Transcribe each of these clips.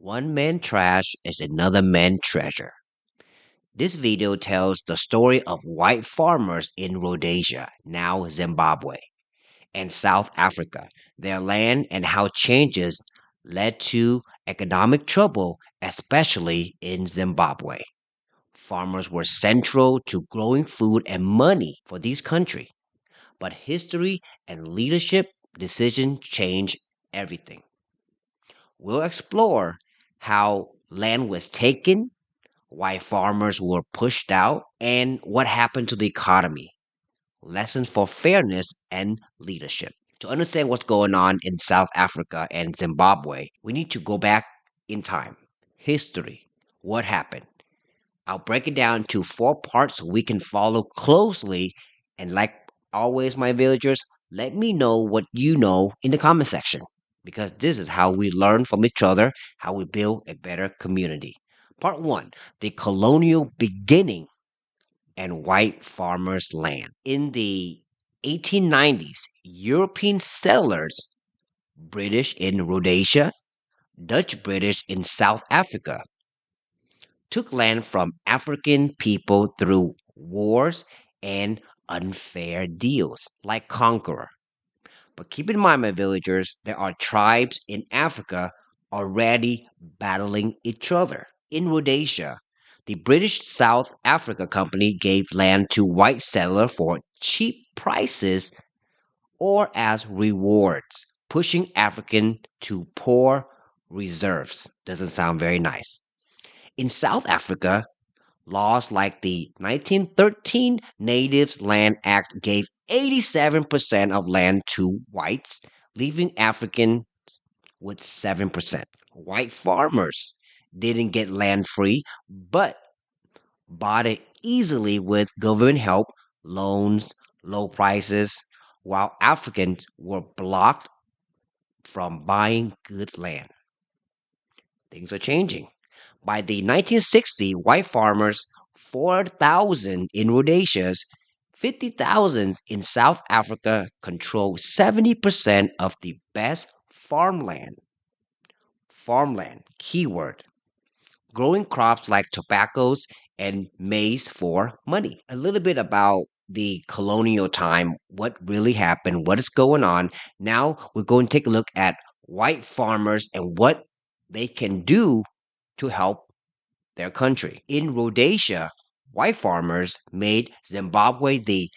One man trash is another man treasure. This video tells the story of white farmers in Rhodesia, now Zimbabwe, and South Africa, their land and how changes led to economic trouble, especially in Zimbabwe. Farmers were central to growing food and money for these countries, but history and leadership decision changed everything. We'll explore how land was taken, why farmers were pushed out, and what happened to the economy. Lessons for fairness and leadership. To understand what's going on in South Africa and Zimbabwe, we need to go back in time. History. What happened? I'll break it down to four parts so we can follow closely. And like always, my villagers, let me know what you know in the comment section because this is how we learn from each other, how we build a better community. Part one, the colonial beginning and white farmers' land. In the 1890s, European settlers, British in Rhodesia, Dutch British in South Africa, took land from African people through wars and unfair deals, like conqueror. But keep in mind, my villagers, there are tribes in Africa already battling each other. In Rhodesia, the British South Africa Company gave land to white settlers for cheap prices or as rewards, pushing African to poor reserves. Doesn't sound very nice. In South Africa, laws like the 1913 Natives Land Act gave 87% of land to whites, leaving African with 7%. White farmers didn't get land free, but bought it easily with government help, loans, low prices, while Africans were blocked from buying good land. Things are changing. By the 1960s, white farmers, 4,000 in Rhodesia, 50,000 in South Africa, control 70% of the best farmland. Farmland, keyword. Growing crops like tobaccos and maize for money. A little bit about the colonial time, what really happened, what is going on. Now we're going to take a look at white farmers and what they can do to help their country. In Rhodesia, white farmers made Zimbabwe the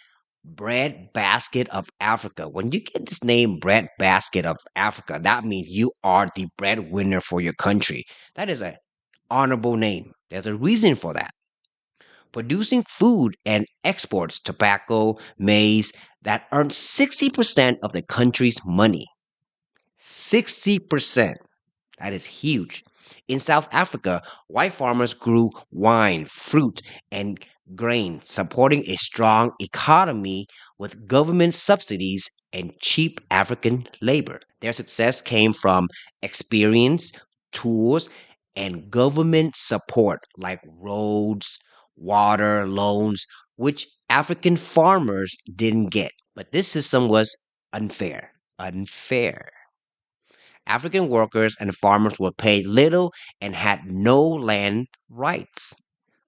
breadbasket of Africa. When you get this name, breadbasket of Africa, that means you are the breadwinner for your country. That is a honorable name. There's a reason for that. Producing food and exports tobacco, maize that earn 60% of the country's money. 60%. That is huge. In South Africa, white farmers grew wine, fruit, and grain, supporting a strong economy with government subsidies and cheap African labor. Their success came from experience, tools, and government support like roads, water, loans, which African farmers didn't get. But this system was unfair. Unfair. African workers and farmers were paid little and had no land rights,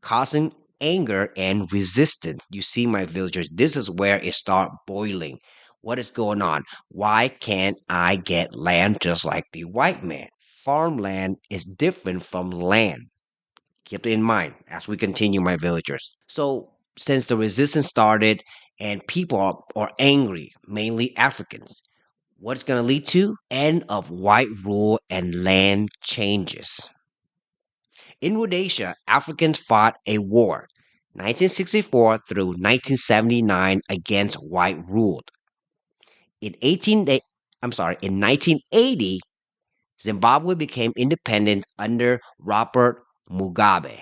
causing anger and resistance. You see, my villagers, this is where it starts boiling. What is going on? Why can't I get land just like the white man? Farmland is different from land. Keep it in mind as we continue, my villagers. So, since the resistance started and people are angry, mainly Africans, what it's going to lead to? End of white rule and land changes. In Rhodesia, Africans fought a war, 1964 through 1979, against white rule. In 1980, Zimbabwe became independent under Robert Mugabe.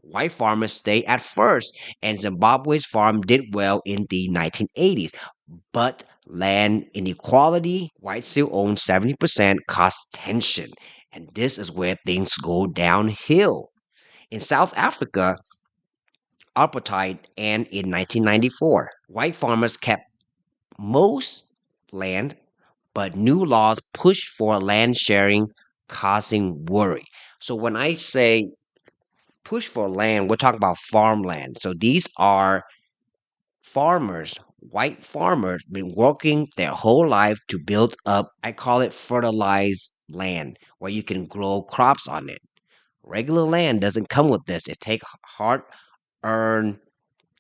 White farmers stayed at first, and Zimbabwe's farm did well in the 1980s. But land inequality, whites still own 70%, caused tension. And this is where things go downhill. In South Africa, apartheid and in 1994, white farmers kept most land, but new laws pushed for land sharing causing worry. So when I say push for land, we're talking about farmland. So these are farmers, white farmers, been working their whole life to build up, I call it fertilized land, where you can grow crops on it. Regular land doesn't come with this. It takes hard earned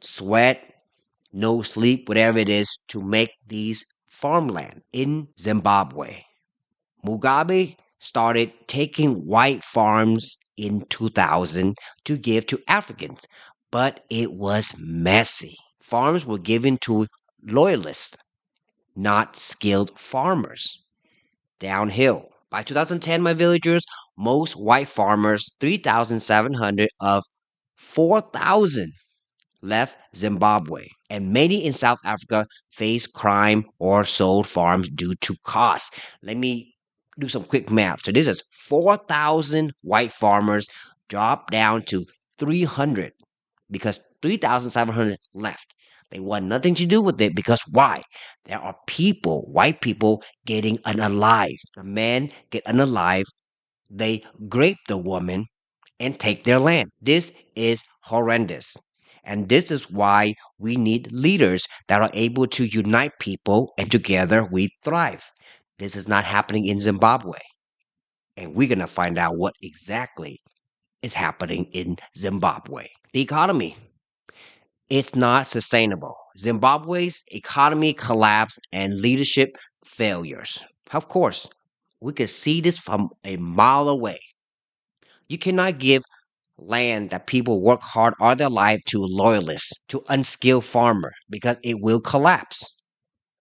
sweat, no sleep, whatever it is, to make these farmland in Zimbabwe. Mugabe started taking white farms in 2000 to give to Africans, but it was messy. Farms were given to loyalists, not skilled farmers. Downhill. By 2010, my villagers, most white farmers, 3,700 of 4,000 left Zimbabwe, and many in South Africa faced crime or sold farms due to costs. Let me do some quick math. So this is 4,000 white farmers dropped down to 300 because 3,700 left. They want nothing to do with it because why? There are people, white people, getting unalive. The men get unalive. They grape the woman and take their land. This is horrendous. And this is why we need leaders that are able to unite people and together we thrive. This is not happening in Zimbabwe. And we're going to find out what exactly is happening in Zimbabwe. The economy, it's not sustainable. Zimbabwe's economy collapse and leadership failures. Of course, we could see this from a mile away. You cannot give land that people work hard all their life to loyalists, to unskilled farmer, because it will collapse.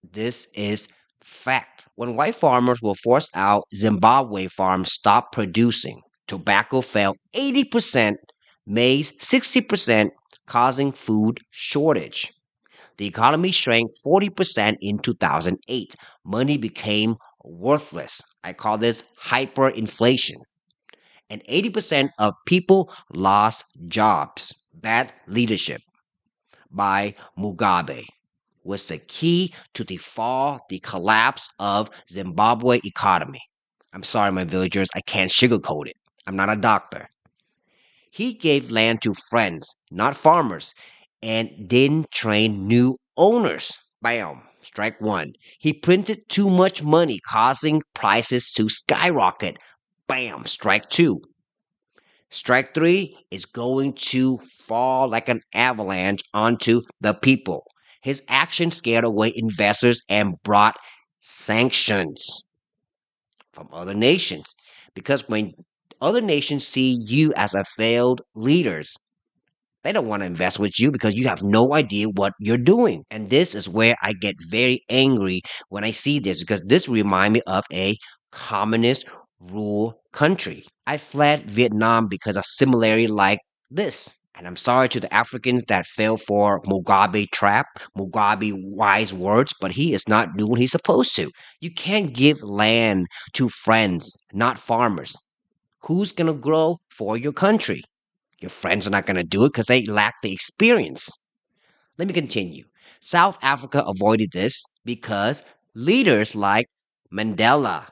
This is fact. When white farmers were forced out, Zimbabwe farms stopped producing. Tobacco fell 80%, maize 60%, causing food shortage. The economy shrank 40% in 2008. Money became worthless. I call this hyperinflation, and 80% of people lost jobs. Bad leadership by Mugabe was the key to the fall, the collapse of Zimbabwe economy. I'm sorry, my villagers, I can't sugarcoat it. I'm not a doctor. He gave land to friends, not farmers, and didn't train new owners. Bam, strike one. He printed too much money, causing prices to skyrocket. Bam, strike two. Strike three is going to fall like an avalanche onto the people. His action scared away investors and brought sanctions from other nations. Because when other nations see you as a failed leader, they don't want to invest with you because you have no idea what you're doing. And this is where I get very angry when I see this because this reminds me of a communist rule country. I fled Vietnam because of similarity like this. And I'm sorry to the Africans that fell for Mugabe trap, Mugabe wise words, but he is not doing what he's supposed to. You can't give land to friends, not farmers. Who's going to grow for your country? Your friends are not going to do it because they lack the experience. Let me continue. South Africa avoided this because leaders like Mandela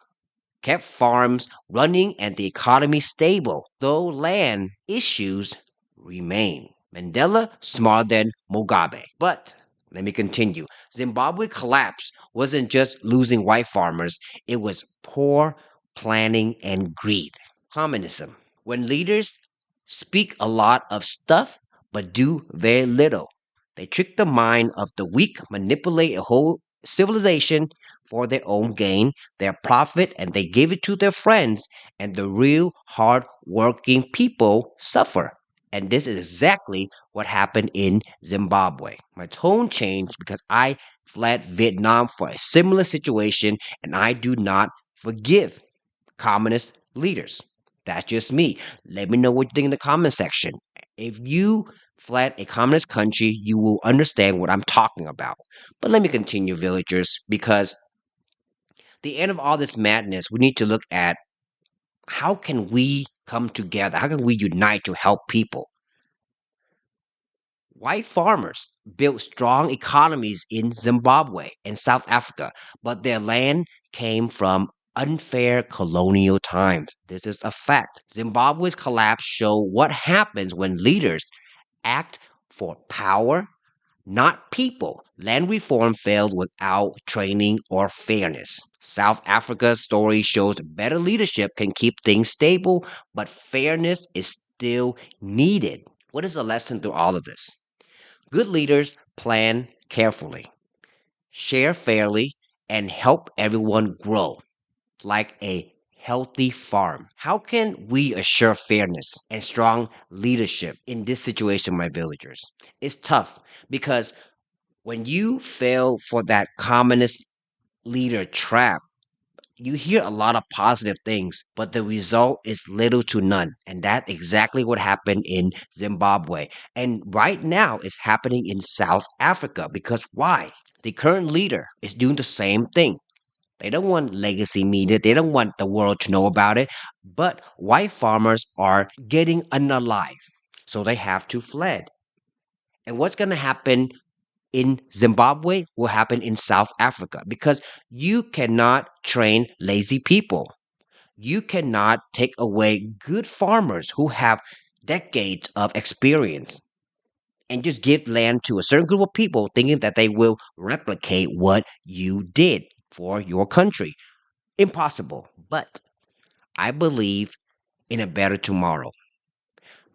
kept farms running and the economy stable, though land issues remain. Mandela smarter than Mugabe. But let me continue. Zimbabwe collapse wasn't just losing white farmers, it was poor planning and greed. Communism. When leaders speak a lot of stuff but do very little, they trick the mind of the weak, manipulate a whole civilization for their own gain, their profit, and they give it to their friends, and the real hard working people suffer. And this is exactly what happened in Zimbabwe. My tone changed because I fled Vietnam for a similar situation, and I do not forgive communist leaders. That's just me. Let me know what you think in the comment section. If you fled a communist country, you will understand what I'm talking about. But let me continue, villagers, because the end of all this madness, we need to look at how can we come together? How can we unite to help people? White farmers built strong economies in Zimbabwe and South Africa, but their land came from unfair colonial times. This is a fact. Zimbabwe's collapse show what happens when leaders act for power, not people. Land reform failed without training or fairness. South Africa's story shows better leadership can keep things stable, but fairness is still needed. What is the lesson through all of this? Good leaders plan carefully, share fairly, and help everyone grow like a healthy farm. How can we assure fairness and strong leadership in this situation, my villagers? It's tough because when you fail for that communist leader trap, you hear a lot of positive things, but the result is little to none. And that's exactly what happened in Zimbabwe. And right now, it's happening in South Africa. Because why? The current leader is doing the same thing. They don't want legacy media. They don't want the world to know about it. But white farmers are getting unalive. So they have to fled. And what's going to happen in Zimbabwe will happen in South Africa because you cannot train lazy people. You cannot take away good farmers who have decades of experience and just give land to a certain group of people thinking that they will replicate what you did for your country. Impossible. But I believe in a better tomorrow.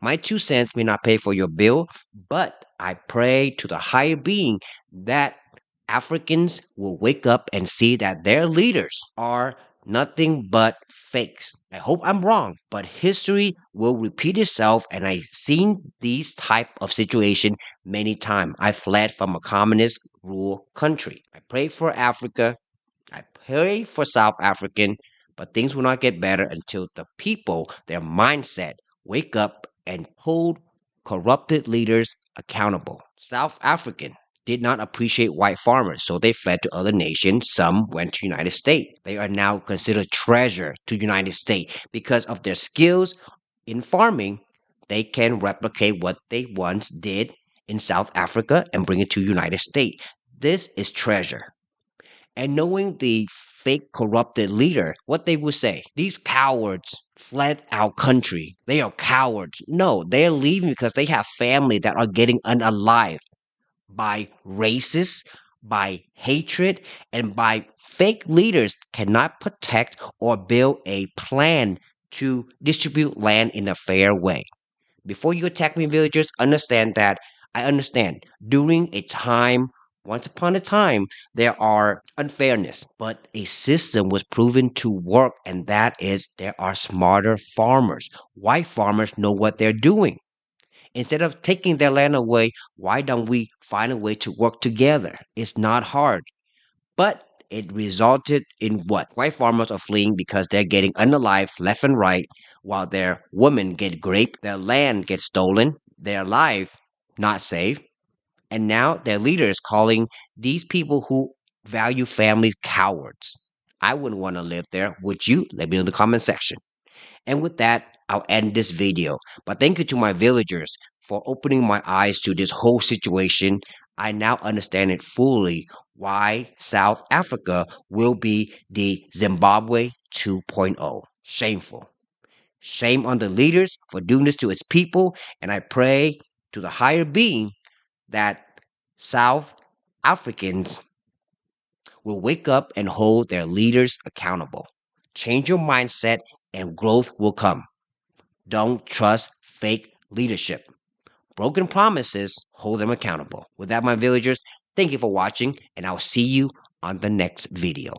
My 2 cents may not pay for your bill, but I pray to the higher being that Africans will wake up and see that their leaders are nothing but fakes. I hope I'm wrong, but history will repeat itself and I've seen these type of situation many times. I fled from a communist rule country. I pray for Africa. I pray for South African, but things will not get better until the people, their mindset, wake up and hold corrupted leaders accountable. South African did not appreciate white farmers, so they fled to other nations. Some went to United States. They are now considered treasure to United States because of their skills in farming. They can replicate what they once did in South Africa and bring it to United States. This is treasure. And knowing the fake corrupted leader, what they would say, these cowards fled our country. They are cowards. No, they're leaving because they have family that are getting unalive by racists, by hatred, and by fake leaders cannot protect or build a plan to distribute land in a fair way. Before you attack me, villagers, understand that I understand. During a time, once upon a time, there are unfairness, but a system was proven to work, and that is there are smarter farmers. White farmers know what they're doing. Instead of taking their land away, why don't we find a way to work together? It's not hard. But it resulted in what? White farmers are fleeing because they're getting unalive left and right, while their women get raped, their land gets stolen, their life not safe, and now their leaders calling these people who value families cowards. I wouldn't want to live there. Would you? Let me know in the comment section. And with that, I'll end this video. But thank you to my villagers for opening my eyes to this whole situation. I now understand it fully why South Africa will be the Zimbabwe 2.0. Shameful. Shame on the leaders for doing this to its people. And I pray to the higher being that South Africans will wake up and hold their leaders accountable. Change your mindset and growth will come. Don't trust fake leadership. Broken promises, hold them accountable. With that, my villagers, thank you for watching, and I'll see you on the next video.